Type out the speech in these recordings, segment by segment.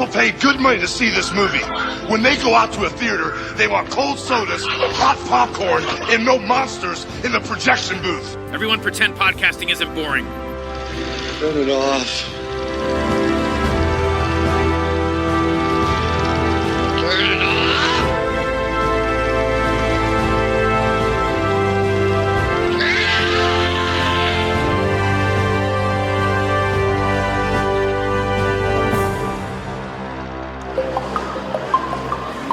People pay good money to see this movie. When they go out to a theater, they want cold sodas, hot popcorn, and no monsters in the projection booth. Everyone pretend podcasting isn't boring. Turn it off. Turn it off.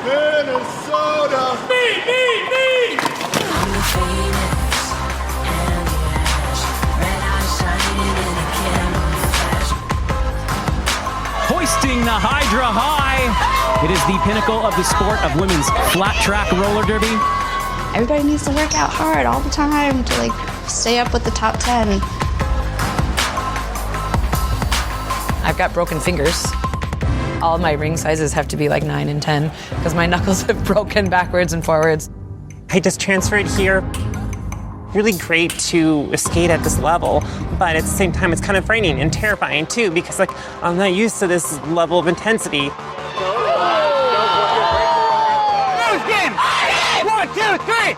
Minnesota! Me! I'm the phoenix and the ash, red eyes shining in a camouflage. Hoisting the Hydra high. It is the pinnacle of the sport of women's flat track roller derby. Everybody needs to work out hard all the time to stay up with the top 10. I've got broken fingers. All my ring sizes have to be 9 and 10 because my knuckles have broken backwards and forwards. I just transferred here. Really great to skate at this level, but at the same time, it's kind of frightening and terrifying too because I'm not used to this level of intensity. Game! 1, 2, 3!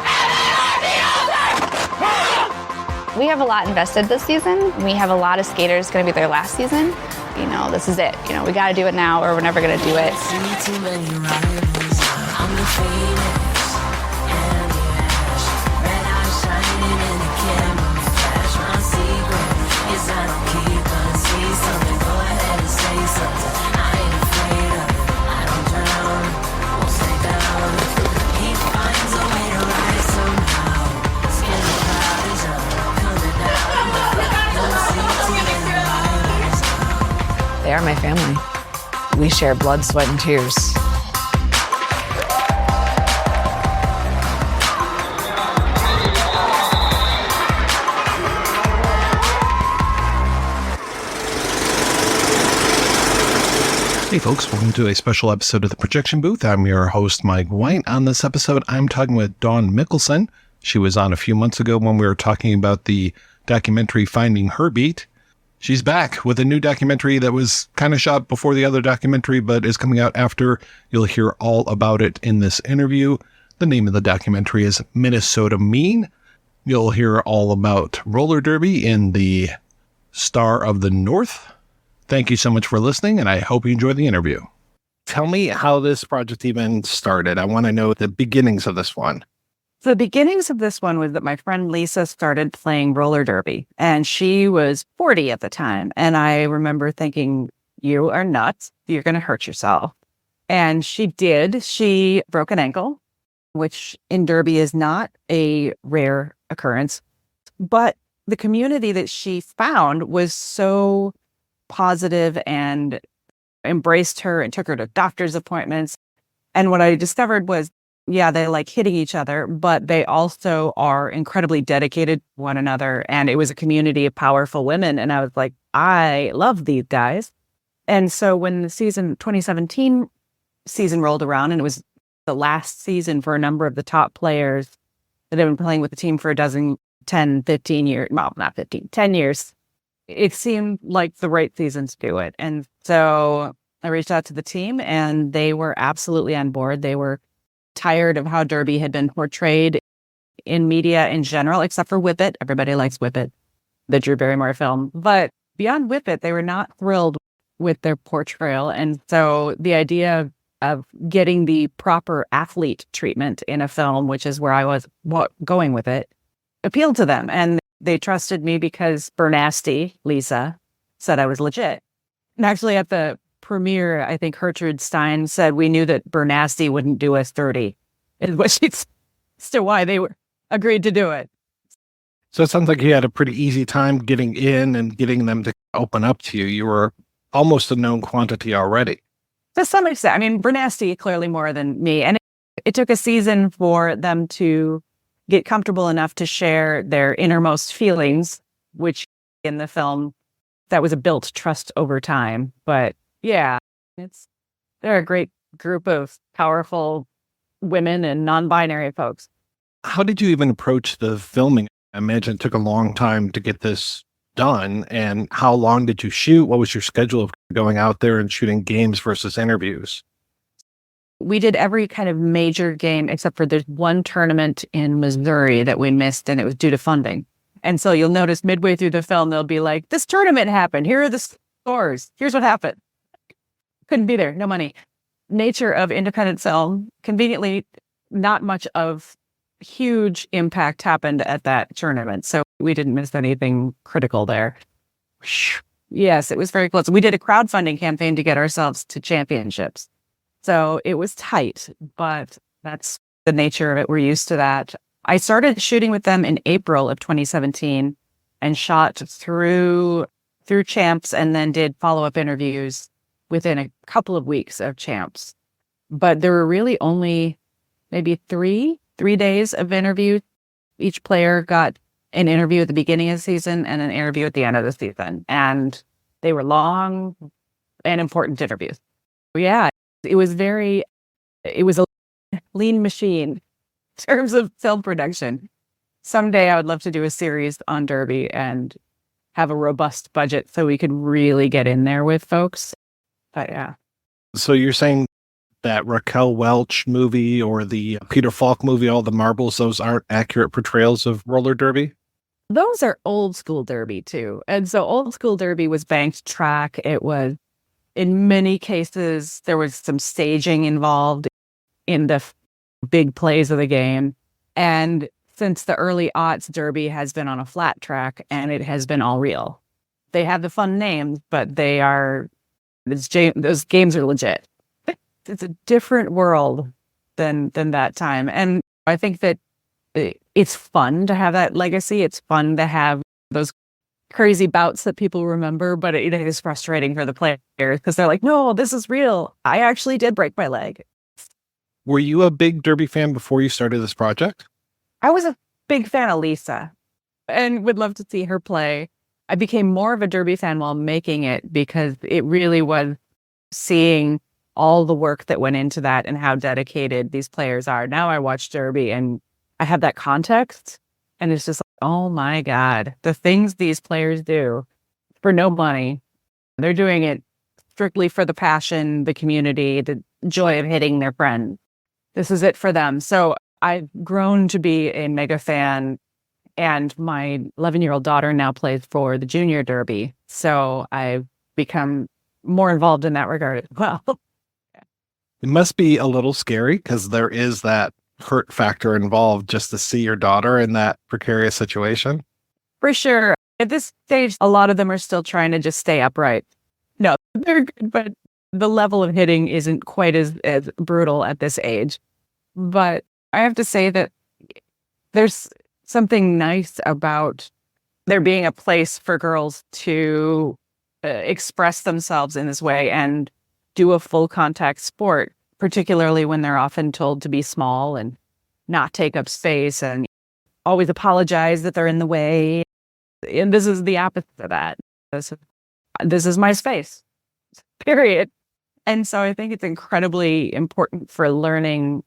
We have a lot invested this season. We have a lot of skaters going to be their last season. This is it. We got to do it now or we're never going to do it. See too many rivals. I'm the phoenix and the ash, red eyes shining in a camouflage. My secret is I don't keep on see something. Go ahead and say something. I ain't afraid of it. I don't drown. Won't stay down. He finds a way to rise somehow. Skin the cloud is up, coming down. Don't see too many rivals. They are my family. We share blood, sweat, and tears. Hey folks, welcome to a special episode of The Projection Booth. I'm your host, Mike White. On this episode, I'm talking with Dawn Mikkelson. She was on a few months ago when we were talking about the documentary Finding Her Beat. She's back with a new documentary that was kind of shot before the other documentary, but is coming out after. You'll hear all about it in this interview. The name of the documentary is Minnesota Mean. You'll hear all about roller derby in the Star of the North. Thank you so much for listening, and I hope you enjoy the interview. Tell me how this project even started. I want to know the beginnings of this one. The beginnings of this one was that my friend Lisa started playing roller derby, and she was 40 at the time. And I remember thinking, you are nuts. You're going to hurt yourself. And she did. She broke an ankle, which in derby is not a rare occurrence. But the community that she found was so positive and embraced her and took her to doctor's appointments. And what I discovered was, yeah, they like hitting each other, but they also are incredibly dedicated to one another. And it was a community of powerful women. And I was like, I love these guys. And so when the 2017 season rolled around, and it was the last season for a number of the top players that have been playing with the team for 10 years, well, not 15, 10 years, it seemed like the right season to do it. And so I reached out to the team and they were absolutely on board. They were tired of how derby had been portrayed in media in general, except for Whip It. Everybody likes Whip It, the Drew Barrymore film. But beyond Whip It, they were not thrilled with their portrayal. And so the idea of getting the proper athlete treatment in a film, which is where I was going with it, appealed to them. And they trusted me because Bernasty, Lisa, said I was legit. And actually at the premiere, I think Gertrude Stein said we knew that Bernasty wouldn't do us dirty. Is what she's still why they were agreed to do it. So it sounds like you had a pretty easy time getting in and getting them to open up to you. You were almost a known quantity already. To some extent. I mean, Bernasty clearly more than me. And it took a season for them to get comfortable enough to share their innermost feelings, which in the film, that was a built trust over time. But yeah, they're a great group of powerful women and non-binary folks. How did you even approach the filming? I imagine it took a long time to get this done, and how long did you shoot? What was your schedule of going out there and shooting games versus interviews? We did every kind of major game except for there's one tournament in Missouri that we missed, and it was due to funding. And so you'll notice midway through the film, they'll be like, this tournament happened. Here are the scores. Here's what happened. Couldn't be there. No money. Nature of independent film, conveniently, not much of huge impact happened at that tournament. So we didn't miss anything critical there. Yes, it was very close. We did a crowdfunding campaign to get ourselves to championships. So it was tight, but that's the nature of it. We're used to that. I started shooting with them in April of 2017 and shot through champs and then did follow-up interviews within a couple of weeks of champs. But there were really only maybe three days of interviews. Each player got an interview at the beginning of the season and an interview at the end of the season. And they were long and important interviews. Yeah, it was a lean machine in terms of film production. Someday I would love to do a series on Derby and have a robust budget so we could really get in there with folks. But yeah. So you're saying that Raquel Welch movie or the Peter Falk movie, All the Marbles, those aren't accurate portrayals of roller derby? Those are old school derby too. And so old school derby was banked track. It was, in many cases, there was some staging involved in the big plays of the game. And since the early aughts, derby has been on a flat track and it has been all real. They have the fun names, but those games are legit. It's a different world than that time. And I think that it's fun to have that legacy. It's fun to have those crazy bouts that people remember, but it is frustrating for the players because they're like, no, this is real. I actually did break my leg. Were you a big derby fan before you started this project? I was a big fan of Lisa and would love to see her play. I became more of a derby fan while making it because it really was seeing all the work that went into that and how dedicated these players are. Now I watch derby and I have that context and it's just like, oh my God, the things these players do for no money. They're doing it strictly for the passion, the community, the joy of hitting their friends. This is it for them. So I've grown to be a mega fan, and my 11-year-old daughter now plays for the junior derby. So I've become more involved in that regard as well. It must be a little scary because there is that hurt factor involved just to see your daughter in that precarious situation. For sure. At this stage, a lot of them are still trying to just stay upright. No, they're good, but the level of hitting isn't quite as brutal at this age. But I have to say that there's something nice about there being a place for girls to express themselves in this way and do a full contact sport, particularly when they're often told to be small and not take up space and always apologize that they're in the way. And this is the opposite of that. This is my space, period. And so I think it's incredibly important for learning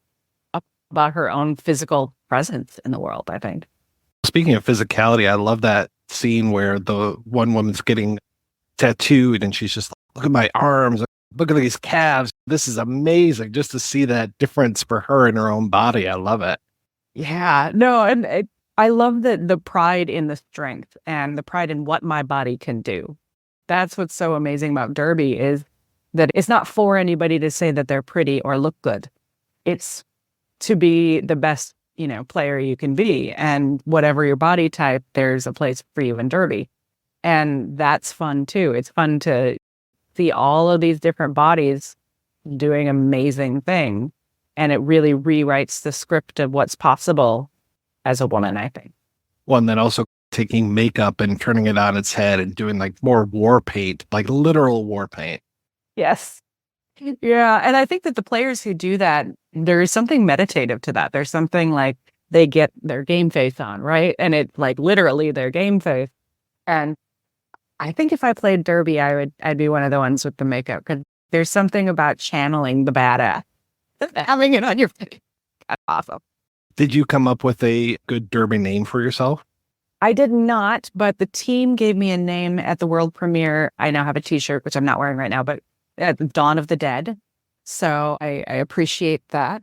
about her own physical presence in the world, I think. Speaking of physicality, I love that scene where the one woman's getting tattooed and she's just like, look at my arms, look at these calves. This is amazing just to see that difference for her in her own body. I love it. Yeah, no, and I love the pride in the strength and the pride in what my body can do. That's what's so amazing about derby is that it's not for anybody to say that they're pretty or look good. It's to be the best, player you can be. And whatever your body type, there's a place for you in derby. And that's fun too. It's fun to see all of these different bodies doing amazing things. And it really rewrites the script of what's possible as a woman, I think. One that also taking makeup and turning it on its head and doing like more war paint, like literal war paint. Yes. Yeah. And I think that the players who do that, there is something meditative to that. There's something like they get their game face on, right? And it's like literally their game face. And I think if I played derby, I'd be one of the ones with the makeup because there's something about channeling the badass, having it on your face. That's awesome. Did you come up with a good derby name for yourself? I did not, but the team gave me a name at the world premiere. I now have a t-shirt, which I'm not wearing right now, but at the Dawn of the Dead. So I appreciate that.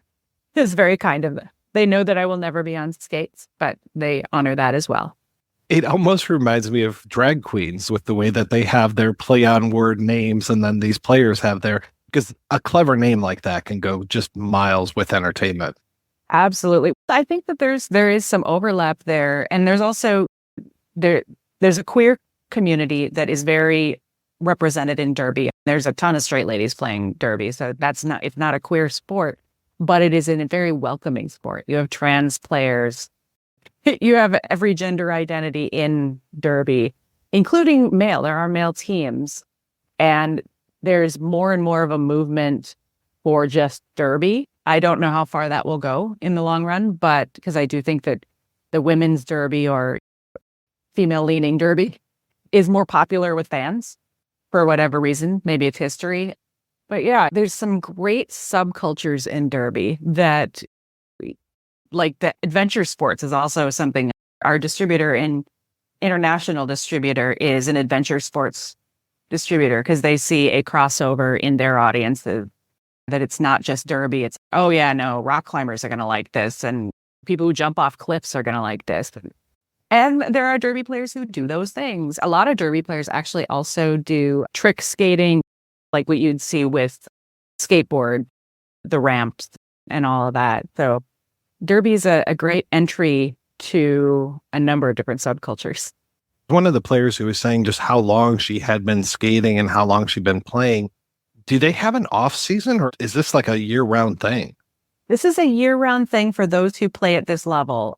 It's very kind of them. They know that I will never be on skates, but they honor that as well. It almost reminds me of drag queens with the way that they have their play on word names and then these players have their, because a clever name like that can go just miles with entertainment. Absolutely. I think that there is some overlap there. And there's also there's a queer community that is very represented in derby. There's a ton of straight ladies playing derby. So it's not a queer sport, but it is a very welcoming sport. You have trans players. You have every gender identity in derby, including male. There are male teams. And there's more and more of a movement for just derby. I don't know how far that will go in the long run, but because I do think that the women's derby or female-leaning derby is more popular with fans for whatever reason. Maybe it's history. But yeah, there's some great subcultures in derby that, like the adventure sports is also something. Our distributor and international distributor is an adventure sports distributor because they see a crossover in their audience that it's not just derby. It's, oh yeah, no, rock climbers are going to like this and people who jump off cliffs are going to like this. And there are derby players who do those things. A lot of derby players actually also do trick skating, like what you'd see with skateboard, the ramps and all of that. So derby is a great entry to a number of different subcultures. One of the players who was saying just how long she had been skating and how long she'd been playing. Do they have an off season or is this like a year-round thing? This is a year-round thing for those who play at this level.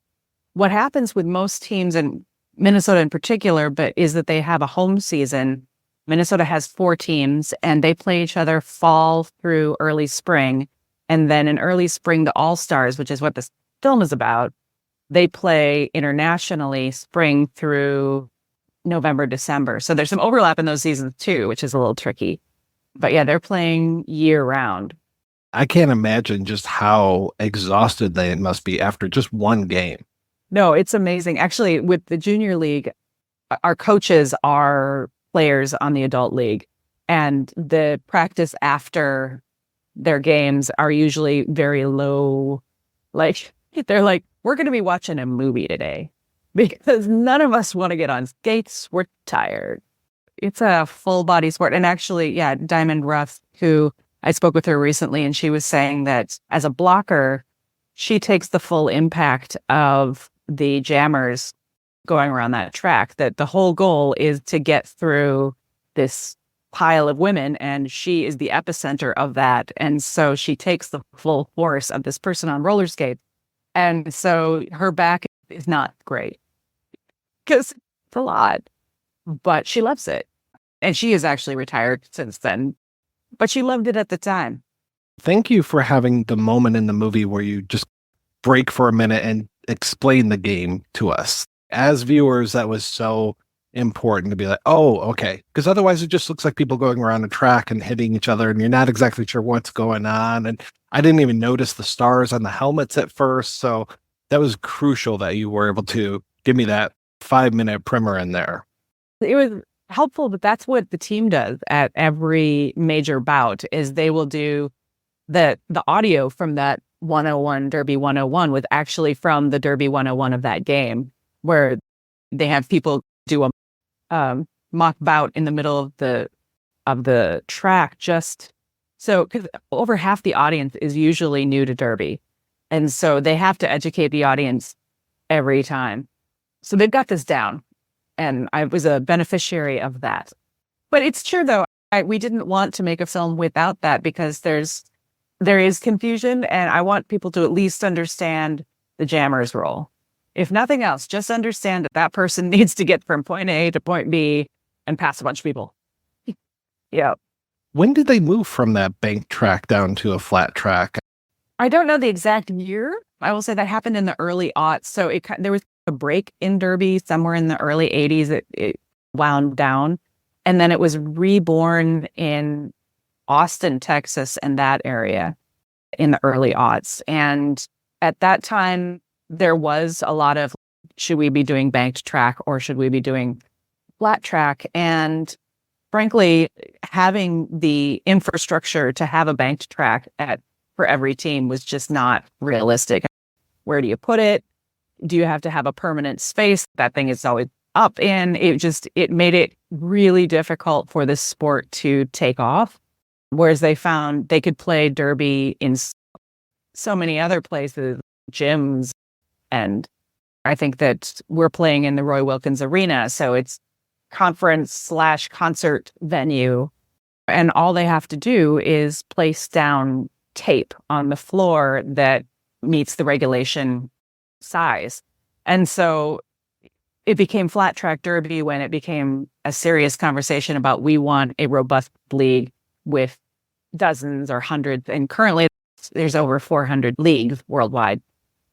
What happens with most teams, and Minnesota in particular, but is that they have a home season. Minnesota has 4 teams, and they play each other fall through early spring. And then in early spring, the All-Stars, which is what this film is about, they play internationally spring through November, December. So there's some overlap in those seasons too, which is a little tricky. But yeah, they're playing year-round. I can't imagine just how exhausted they must be after just one game. No, it's amazing. Actually, with the junior league, our coaches are players on the adult league, and the practice after their games are usually very low. Like, they're like, we're going to be watching a movie today because none of us want to get on skates. We're tired. It's a full body sport. And actually, yeah, Diamond Ruff, who I spoke with her recently, and she was saying that as a blocker, she takes the full impact of the jammers going around that track, that the whole goal is to get through this pile of women, and she is the epicenter of that. And so she takes the full force of this person on roller skates. And so her back is not great because it's a lot, but she loves it. And she is actually retired since then, but she loved it at the time. Thank you for having the moment in the movie where you just break for a minute and explain the game to us. As viewers, that was so important to be like, oh, okay. Because otherwise it just looks like people going around a track and hitting each other and you're not exactly sure what's going on. And I didn't even notice the stars on the helmets at first. So that was crucial that you were able to give me that 5-minute primer in there. It was helpful, but that's what the team does at every major bout is they will do the audio from that 101 Derby 101 was actually from the Derby 101 of that game, where they have people do a mock bout in the middle of the track, just so because over half the audience is usually new to Derby, and so they have to educate the audience every time. So they've got this down, and I was a beneficiary of that. But it's true though, we didn't want to make a film without that because there is confusion, and I want people to at least understand the jammer's role. If nothing else, just understand that person needs to get from point A to point B and pass a bunch of people. Yeah. When did they move from that bank track down to a flat track? I don't know the exact year. I will say that happened in the early aughts. So there was a break in Derby somewhere in the early 80s. It wound down. And then it was reborn in Austin, Texas, and that area in the early aughts. And at that time, there was a lot of should we be doing banked track or should we be doing flat track? And frankly, having the infrastructure to have a banked track for every team was just not realistic. Where do you put it? Do you have to have a permanent space that thing is always up in? It made it really difficult for this sport to take off. Whereas they found they could play derby in so many other places, gyms, and I think that we're playing in the Roy Wilkins Arena, so it's conference/concert venue, and all they have to do is place down tape on the floor that meets the regulation size. And so it became flat track derby when it became a serious conversation about we want a robust league with dozens or hundreds. And currently there's over 400 leagues worldwide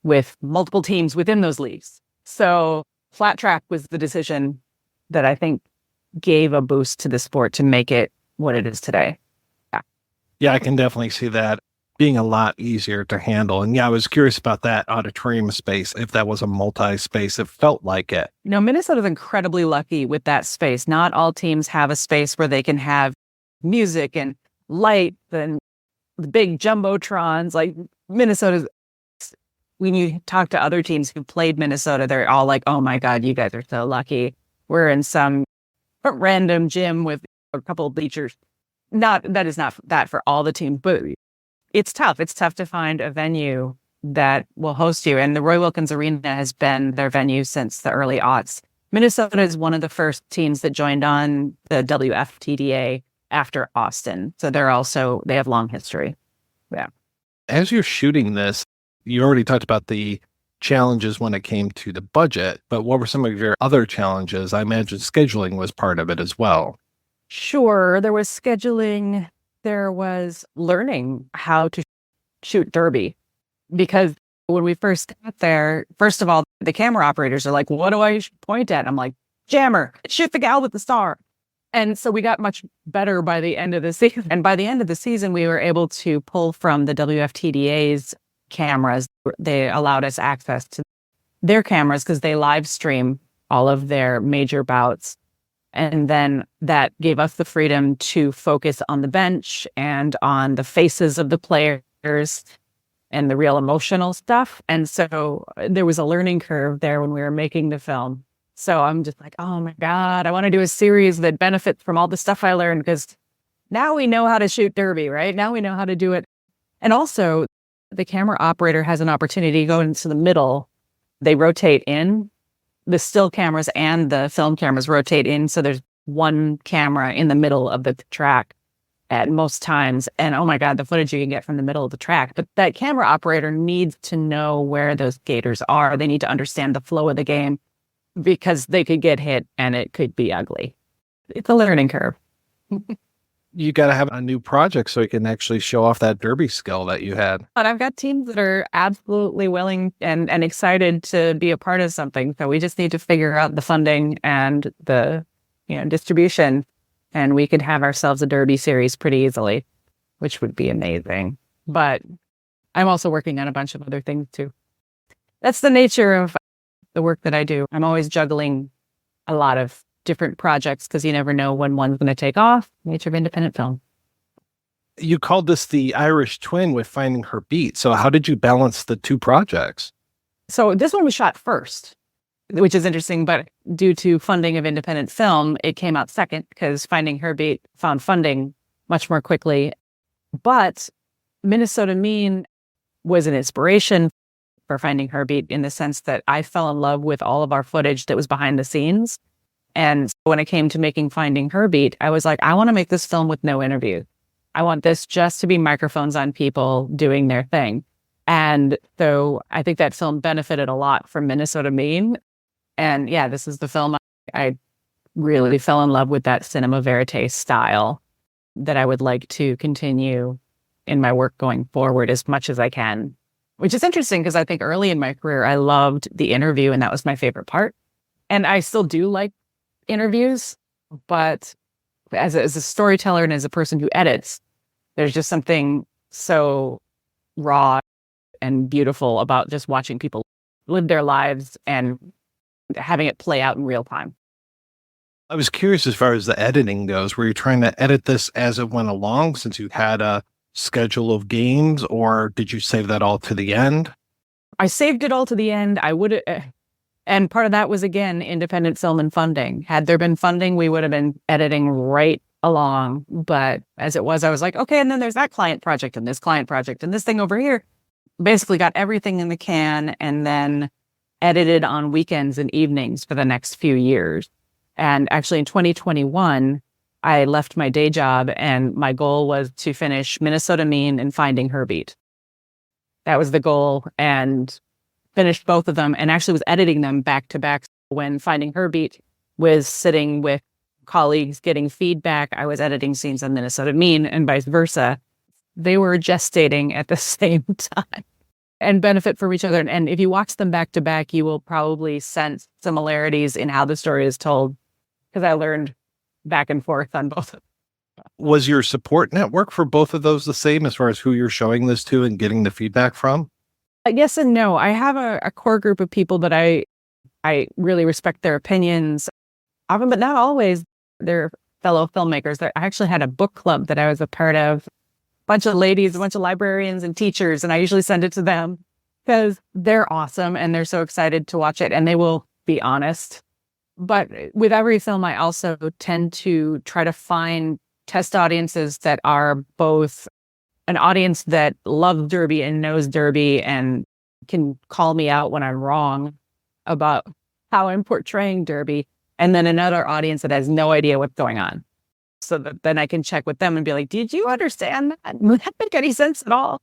with multiple teams within those leagues. So flat track was the decision that I think gave a boost to the sport to make it what it is today. Yeah, I can definitely see that being a lot easier to handle. And yeah, I was curious about that auditorium space, if that was a multi-space, it felt like it. Minnesota's incredibly lucky with that space. Not all teams have a space where they can have music and light and the big jumbotrons. Like Minnesota's, when you talk to other teams who played Minnesota, they're all like, oh my God, you guys are so lucky. We're in some random gym with a couple of bleachers. That is not that for all the teams, but it's tough. It's tough to find a venue that will host you. And the Roy Wilkins Arena has been their venue since the early aughts. Minnesota is one of the first teams that joined on the WFTDA after Austin. So they have long history. Yeah. As you're shooting this, you already talked about the challenges when it came to the budget, but what were some of your other challenges? I imagine scheduling was part of it as well. Sure. There was scheduling. There was learning how to shoot derby, because when we first got there, first of all, the camera operators are like, what do I point at? I'm like, jammer, shoot the gal with the star. And so we got much better by the end of the season. And by the end of the season, we were able to pull from the WFTDA's cameras. They allowed us access to their cameras because they live stream all of their major bouts. And then that gave us the freedom to focus on the bench and on the faces of the players and the real emotional stuff. And so there was a learning curve there when we were making the film. So I'm just like, oh my God, I want to do a series that benefits from all the stuff I learned, because now we know how to shoot derby, right? Now we know how to do it. And also the camera operator has an opportunity to go into the middle. They rotate in. The still cameras and the film cameras rotate in. So there's one camera in the middle of the track at most times. And oh my God, the footage you can get from the middle of the track. But that camera operator needs to know where those skaters are. They need to understand the flow of the game, because they could get hit and it could be ugly. It's a learning curve. You got to have a new project so you can actually show off that derby skill that you had. But I've got teams that are absolutely willing and excited to be a part of something. So we just need to figure out the funding and the distribution, and we could have ourselves a derby series pretty easily, which would be amazing. But I'm also working on a bunch of other things too. That's the nature of the work that I do. I'm always juggling a lot of different projects because you never know when one's going to take off. Nature of independent film. You called this the Irish twin with Finding Her Beat. So how did you balance the two projects? So this one was shot first, which is interesting, but due to funding of independent film, it came out second because Finding Her Beat found funding much more quickly. But Minnesota Mean was an inspiration for Finding Her Beat in the sense that I fell in love with all of our footage that was behind the scenes. And when it came to making Finding Her Beat, I was like, I want to make this film with no interview. I want this just to be microphones on people doing their thing. And so I think that film benefited a lot from Minnesota Mean. And yeah, this is the film I really fell in love with, that cinema verite style that I would like to continue in my work going forward as much as I can. Which is interesting because I think early in my career, I loved the interview and that was my favorite part. And I still do like interviews, but as a storyteller and as a person who edits, there's just something so raw and beautiful about just watching people live their lives and having it play out in real time. I was curious as far as the editing goes. Were you trying to edit this as it went along since you had a schedule of games, or did you save that all to the end? I saved it all to the end. I would, and part of that was, again, independent film and funding. Had there been funding, we would have been editing right along. But as it was, I was like, okay, and then there's that client project and this client project and this thing over here. Basically got everything in the can and then edited on weekends and evenings for the next few years. And actually in 2021, I left my day job and my goal was to finish Minnesota Mean and Finding Heartbeat. That was the goal, and finished both of them and actually was editing them back to back. When Finding Heartbeat was sitting with colleagues getting feedback, I was editing scenes on Minnesota Mean and vice versa. They were gestating at the same time and benefit from each other. And if you watch them back to back, you will probably sense similarities in how the story is told, because I learned back and forth on both of them. Was your support network for both of those the same as far as who you're showing this to and getting the feedback from? Yes and no. I have a core group of people that I really respect their opinions, often, but not always. They're fellow filmmakers. I actually had a book club that I was a part of. A bunch of ladies, a bunch of librarians and teachers, and I usually send it to them because they're awesome and they're so excited to watch it, and they will be honest. But with every film, I also tend to try to find test audiences that are both an audience that loves Derby and knows Derby and can call me out when I'm wrong about how I'm portraying Derby, and then another audience that has no idea what's going on. So that then I can check with them and be like, did you understand that? Would that make any sense at all?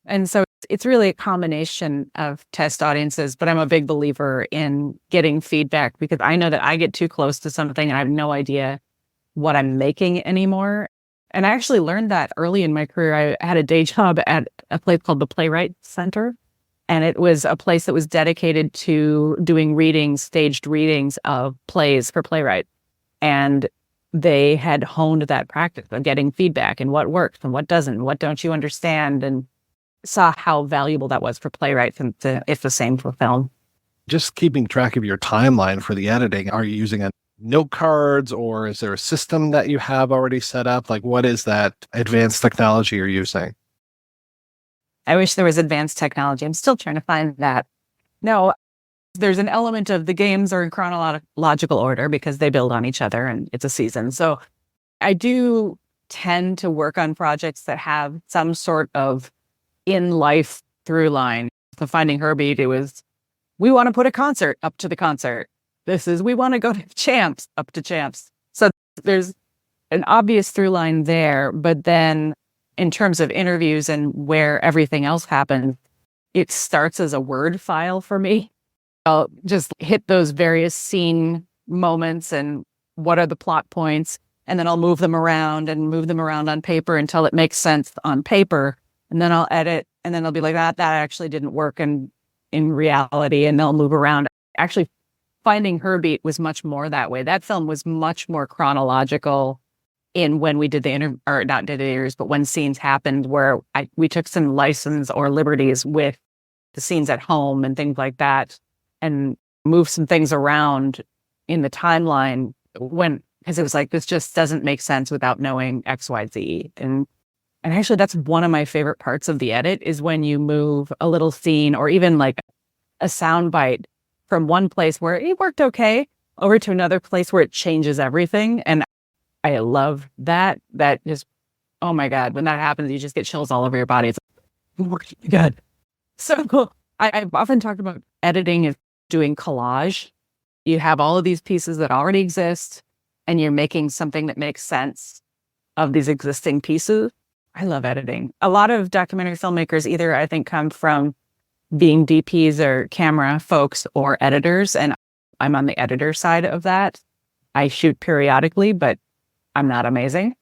And so it's really a combination of test audiences, but I'm a big believer in getting feedback because I know that I get too close to something and I have no idea what I'm making anymore. And I actually learned that early in my career. I had a day job at a place called the Playwright Center. And it was a place that was dedicated to doing readings, staged readings of plays for playwrights. And they had honed that practice of getting feedback and what works and what doesn't, what don't you understand, and saw how valuable that was for playwrights, and it's the same for film. Just keeping track of your timeline for the editing, are you using note cards, or is there a system that you have already set up? Like, what is that advanced technology you're using? I wish there was advanced technology. I'm still trying to find that. No, there's an element of the games are in chronological order because they build on each other and it's a season. So I do tend to work on projects that have some sort of in-life through line. The Finding Heartbeat, it was, we want to put a concert up to the concert. This is, we want to go to Champs up to Champs. So there's an obvious through line there, but then in terms of interviews and where everything else happens, it starts as a Word file for me. I'll just hit those various scene moments and what are the plot points, and then I'll move them around on paper until it makes sense on paper. And then I'll edit, and then I'll be like, that actually didn't work in reality, and they'll move around. Actually, Finding Heartbeat was much more that way. That film was much more chronological in when we did the not did the interviews, but when scenes happened where we took some license or liberties with the scenes at home and things like that, and moved some things around in the timeline because it was like, this just doesn't make sense without knowing X, Y, Z. And actually, that's one of my favorite parts of the edit is when you move a little scene or even like a sound bite from one place where it worked okay over to another place where it changes everything. And I love that. That just, oh my God, when that happens, you just get chills all over your body. It's like, good. So I've often talked about editing as doing collage. You have all of these pieces that already exist and you're making something that makes sense of these existing pieces. I love editing. A lot of documentary filmmakers either, I think, come from being DPs or camera folks or editors, and I'm on the editor side of that. I shoot periodically, but I'm not amazing.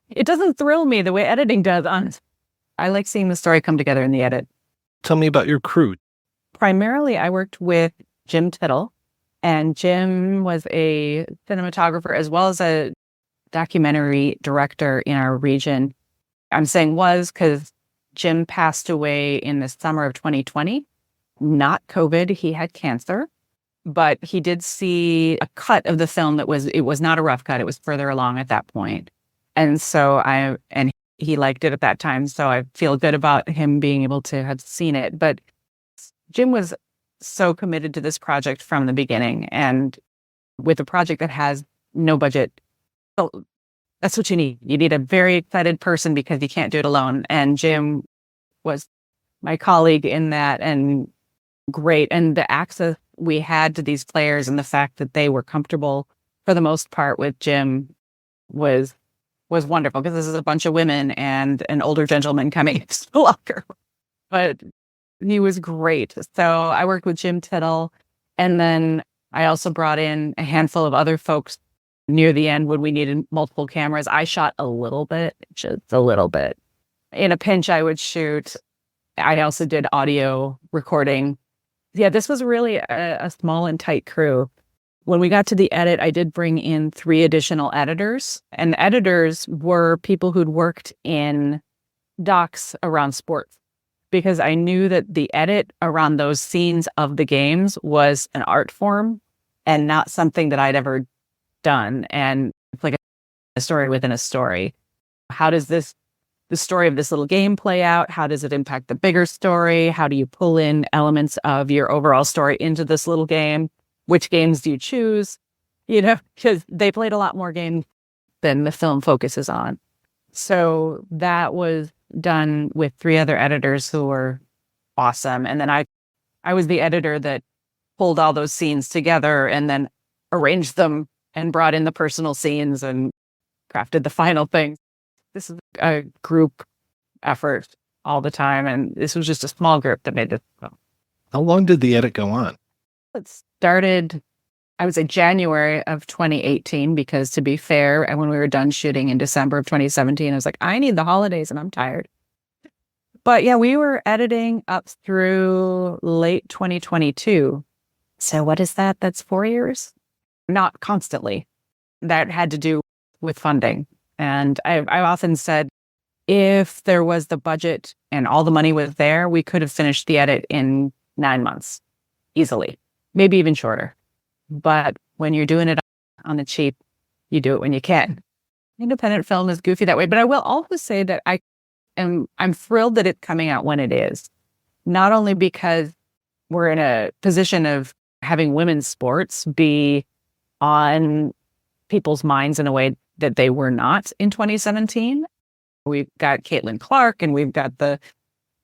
It doesn't thrill me the way editing does. I like seeing the story come together in the edit. Tell me about your crew. Primarily, I worked with Jim Tittle, and Jim was a cinematographer as well as a documentary director in our region. I'm saying was because Jim passed away in the summer of 2020. Not COVID, he had cancer. but he did see a cut of the film it was not a rough cut. It was further along at that point. And so he liked it at that time. So I feel good about him being able to have seen it. But Jim was so committed to this project from the beginning. And with a project that has no budget, so that's what you need. You need a very excited person because you can't do it alone. And Jim was my colleague in that and great. And the access we had to these players and the fact that they were comfortable for the most part with Jim was wonderful, because this is a bunch of women and an older gentleman coming into the locker. But he was great. So I worked with Jim Tittle, and then I also brought in a handful of other folks near the end when we needed multiple cameras. I shot a little bit, just a little bit. In a pinch, I would shoot. I also did audio recording. Yeah, this was really a small and tight crew. When we got to the edit, I did bring in 3 additional editors. And the editors were people who'd worked in docs around sports, because I knew that the edit around those scenes of the games was an art form and not something that I'd ever done. And it's like a story within a story. How does the story of this little game play out? How does it impact the bigger story? How do you pull in elements of your overall story into this little game? Which games do you choose? Because they played a lot more games than the film focuses on. So that was done with 3 other editors who were awesome. And then I was the editor that pulled all those scenes together and then arranged them and brought in the personal scenes and crafted the final thing. This is a group effort all the time. And this was just a small group that made this film. How long did the edit go on? It started, I would say, January of 2018, because to be fair, and when we were done shooting in December of 2017, I was like, I need the holidays and I'm tired. But yeah, we were editing up through late 2022. So what is that? That's 4 years? Not constantly. That had to do with funding. And I often said, if there was the budget and all the money was there, we could have finished the edit in 9 months easily. Maybe even shorter. But when you're doing it on the cheap, you do it when you can. Independent film is goofy that way. But I will also say that I'm thrilled that it's coming out when it is. Not only because we're in a position of having women's sports be on people's minds in a way that they were not in 2017. We've got Caitlin Clark, and we've got the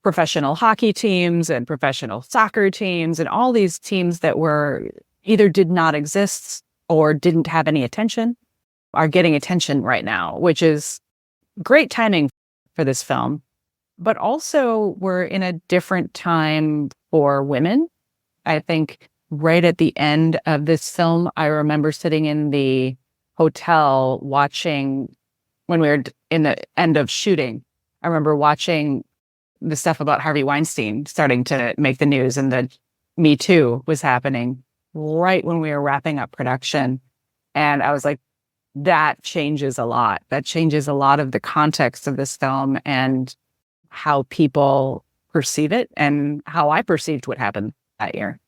professional hockey teams and professional soccer teams, and all these teams that were either did not exist or didn't have any attention are getting attention right now, which is great timing for this film. But also we're in a different time for women. I think right at the end of this film, I remember sitting in the hotel watching, when we were in the end of shooting, I remember watching the stuff about Harvey Weinstein starting to make the news, and the Me Too was happening right when we were wrapping up production. And I was like, that changes a lot. That changes a lot of the context of this film and how people perceive it and how I perceived what happened that year.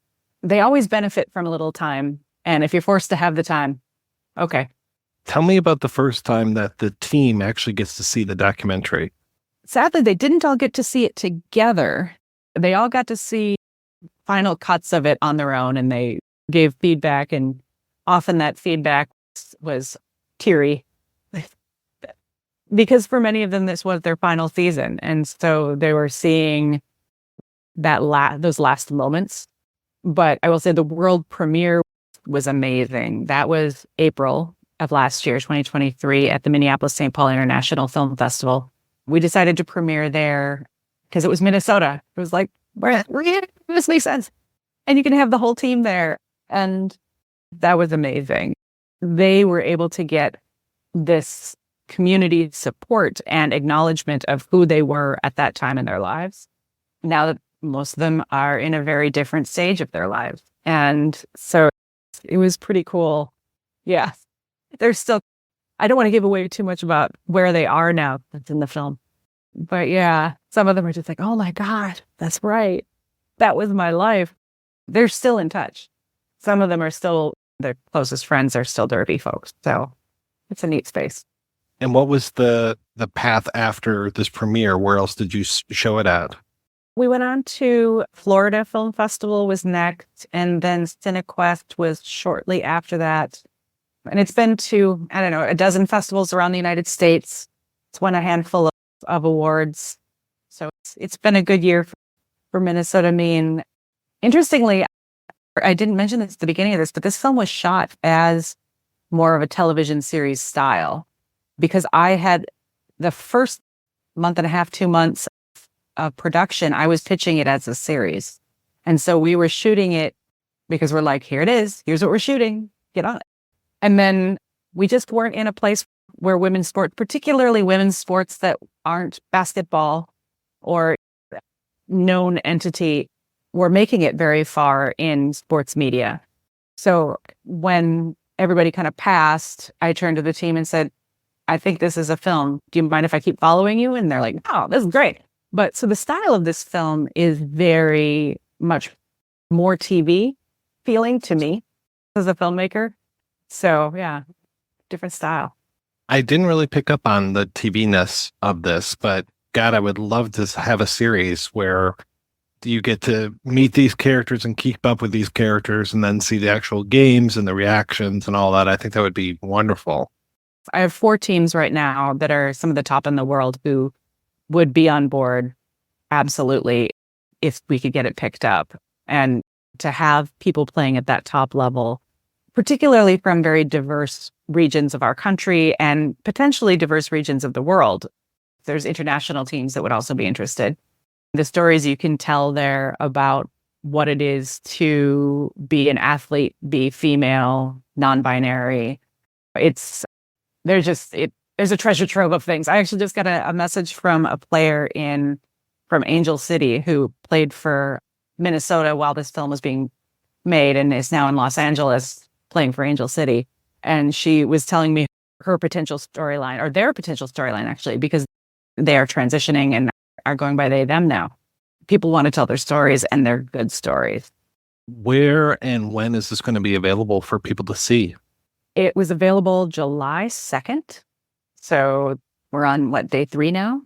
They always benefit from a little time. And if you're forced to have the time, okay. Tell me about the first time that the team actually gets to see the documentary. Sadly, they didn't all get to see it together. They all got to see final cuts of it on their own, and they gave feedback, and often that feedback was teary because for many of them, this was their final season. And so they were seeing those last moments. But I will say the world premiere was amazing. That was April of last year, 2023, at the Minneapolis-St. Paul International Film Festival. We decided to premiere there because it was Minnesota. It was like, this makes sense. And you can have the whole team there. And that was amazing. They were able to get this community support and acknowledgement of who they were at that time in their lives. Now that most of them are in a very different stage of their lives. And so it was pretty cool. Yeah. They're still, I don't want to give away too much about where they are now that's in the film. But yeah, some of them are just like, oh my God, that's right. That was my life. They're still in touch. some of them are still, their closest friends are still Derby folks. So it's a neat space. And what was the path after this premiere? Where else did you show it at? We went on to Florida Film Festival was next, and then CineQuest was shortly after that. And it's been to, I don't know, a dozen festivals around the United States. It's won a handful of awards. So it's been a good year for Minnesota Mean. Interestingly, I didn't mention this at the beginning of this, but this film was shot as more of a television series style, because I had the first month and a half, 2 months of production, I was pitching it as a series. And so we were shooting it because we're like, here it is. Here's what we're shooting. Get on it. And then we just weren't in a place where women's sports, particularly women's sports that aren't basketball or known entity, were making it very far in sports media. So when everybody kind of passed, I turned to the team and said, I think this is a film. Do you mind if I keep following you? And they're like, oh, this is great. But so the style of this film is very much more TV feeling to me as a filmmaker. So yeah, different style. I didn't really pick up on the TV-ness of this, but God, I would love to have a series where you get to meet these characters and keep up with these characters and then see the actual games and the reactions and all that. I think that would be wonderful. I have 4 teams right now that are some of the top in the world who would be on board, absolutely, if we could get it picked up. And to have people playing at that top level, particularly from very diverse regions of our country and potentially diverse regions of the world. There's international teams that would also be interested. The stories you can tell there about what it is to be an athlete, be female, non-binary. There's a treasure trove of things. I actually just got a message from a player from Angel City who played for Minnesota while this film was being made and is now in Los Angeles playing for Angel City. And she was telling me her potential storyline, or their potential storyline actually, because they are transitioning and are going by they, them now. People want to tell their stories, and they're good stories. Where and when is this going to be available for people to see? It was available July 2nd. So we're on, day 3 now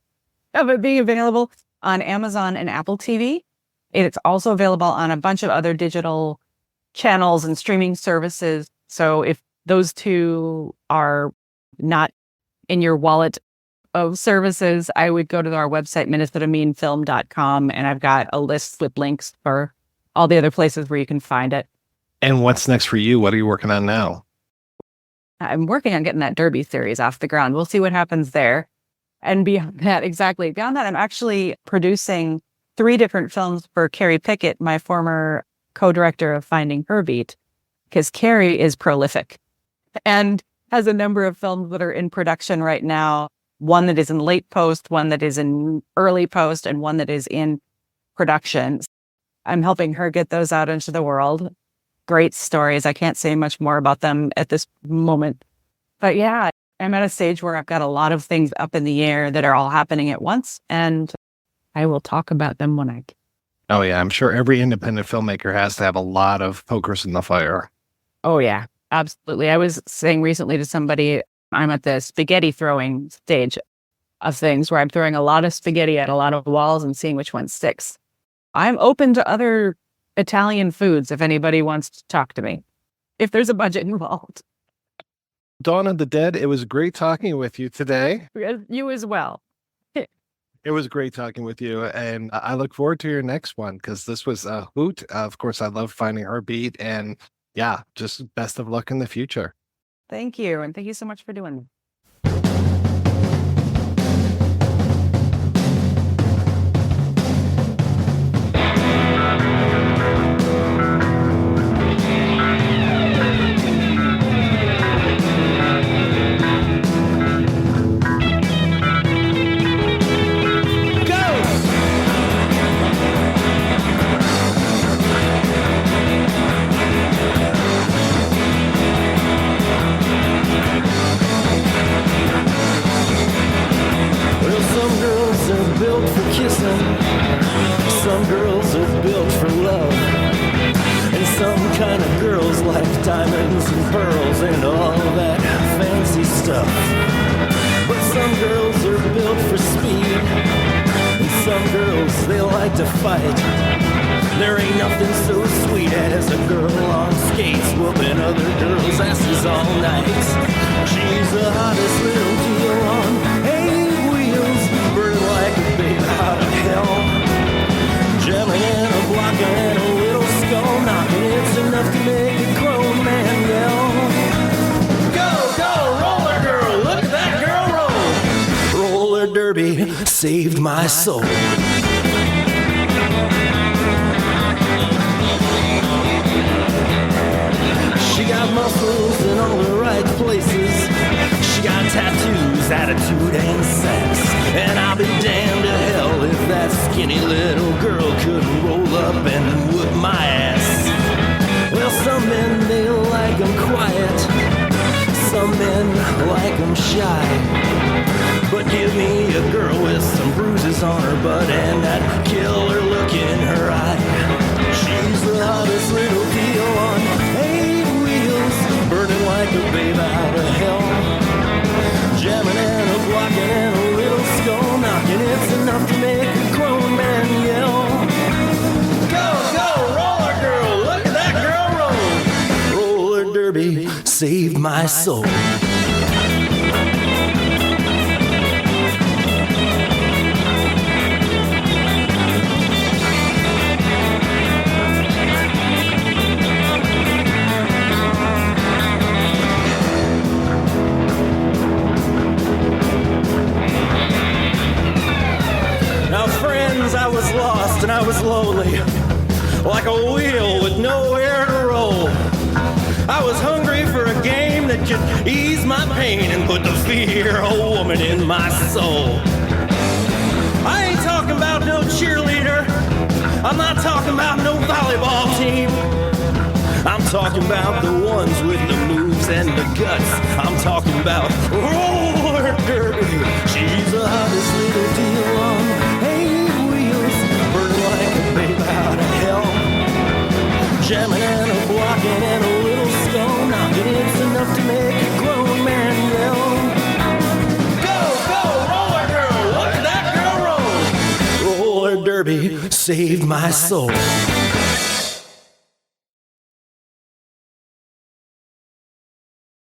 of it being available on Amazon and Apple TV. It's also available on a bunch of other digital channels and streaming services. So if those two are not in your wallet of services, I would go to our website, minnesotameanfilm.com, and I've got a list with links for all the other places where you can find it. And what's next for you? What are you working on now? I'm working on getting that Derby series off the ground. We'll see what happens there. And beyond that, I'm actually producing 3 different films for Carrie Pickett, my former co-director of Finding Her Beat, because Carrie is prolific and has a number of films that are in production right now. One that is in late post, one that is in early post, and one that is in production. I'm helping her get those out into the world. Great stories. I can't say much more about them at this moment. But yeah, I'm at a stage where I've got a lot of things up in the air that are all happening at once, and I will talk about them when I can. Oh yeah, I'm sure every independent filmmaker has to have a lot of pokers in the fire. Oh yeah, absolutely. I was saying recently to somebody, I'm at the spaghetti throwing stage of things where I'm throwing a lot of spaghetti at a lot of walls and seeing which one sticks. I'm open to other Italian foods if anybody wants to talk to me, if there's a budget involved. Dawn of the Dead, it was great talking with you today. You as well. It was great talking with you, and I look forward to your next one because this was a hoot. Of course, I love Finding Her Beat, and yeah, just best of luck in the future. Thank you, and thank you so much for doing it. diamonds and pearls and all that fancy stuff. But some girls are built for speed, and some girls, they like to fight. There ain't nothing so sweet as a girl on skates whooping other girls' asses all night. She's the hottest little deal on 8 wheels, burning like a babe out of hell. Jamming and a blocking and a little skull knocking, it's enough to make a grown man yell. Go, go, roller girl, look at that girl roll. Roller derby saved my soul. She got muscles in all the right places. She got tattoos, attitude, and sex. And I'll be damned to hell if that skinny little girl couldn't roll up and whoop my ass. Well, some men, they like them quiet. Some men like them shy. But give me a girl with some bruises on her butt and that killer look in her eye. She's the hottest little deal on 8 wheels, burning like a babe out of hell. Jamming and a blocking and a little skull knocking, it's enough to make a grown man yell. Go, go, roller girl, look at that girl roll. Roller derby saved my soul. I was lost and I was lonely, like a wheel with nowhere to roll. I was hungry for a game that could ease my pain and put the fear of a woman in my soul. I ain't talking about no cheerleader, I'm not talking about no volleyball team. I'm talking about the ones with the moves and the guts. I'm talking about roller derby. She's the hottest little deal on 8 wheels, burning like a babe out of hell. Jamming and a blocking and a little skull knocking, it's enough to make a grown man yell. Go, go, roller girl, look at that girl roll. Roller derby saved my soul.